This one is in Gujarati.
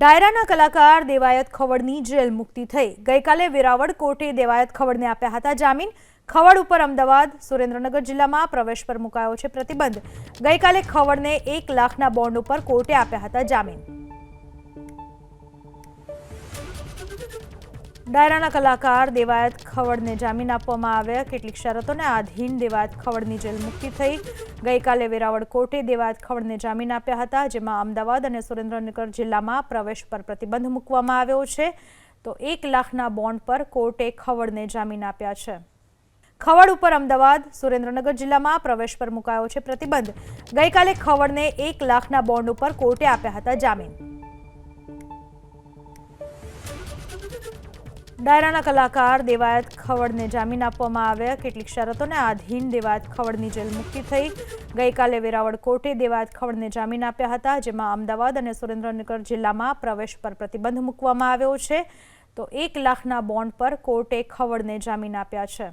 ડાયરાના કલાકાર દેવાયત ખવડની જેલ મુક્તિ થઈ। ગઈકાલે વેરાવળ કોર્ટે દેવાયત ખવડને આપ્યા હતા જામીન। ખવડ ઉપર અમદાવાદ સુરેન્દ્રનગર જિલ્લામાં પ્રવેશ પર મુકાયો છે પ્રતિબંધ। ગઈકાલે ખવડને 1 લાખના બોન્ડ ઉપર કોર્ટે આપ્યા હતા જામીન। ડાયરાના કલાકાર દેવાયત ખવડને જામીન આપવામાં આવ્યા। કેટલીક શરતોને આધીન દેવાયત ખવડની જેલ મુક્તિ થઈ। ગઈકાલે વેરાવળ કોર્ટે દેવાયત ખવડને જામીન આપ્યા હતા, જેમાં અમદાવાદ અને સુરેન્દ્રનગર જિલ્લામાં પ્રવેશ પર પ્રતિબંધ મૂકવામાં આવ્યો છે। તો 1 લાખના બોન્ડ પર કોર્ટે ખવડને જામીન આપ્યા છે। ખવડ ઉપર અમદાવાદ સુરેન્દ્રનગર જિલ્લામાં પ્રવેશ પર મુકાયો છે પ્રતિબંધ। ગઈકાલે ખવડને 1 લાખના બોન્ડ ઉપર કોર્ટે આપ્યા હતા જામીન। ડાયરાના કલાકાર દેવાયત ખવડને જામીન આપવામાં આવ્યા। કેટલીક શરતોને આધીન દેવાયત ખવડની જેલ મુક્તિ થઈ। ગઈકાલે વેરાવળ કોર્ટે દેવાયત ખવડને જામીન આપ્યા હતા, જેમાં અમદાવાદ અને સુરેન્દ્રનગર જિલ્લામાં પ્રવેશ પર પ્રતિબંધ મૂકવામાં આવ્યો છે। તો 1 લાખના બોન્ડ પર કોર્ટે ખવડને જામીન આપ્યા છે।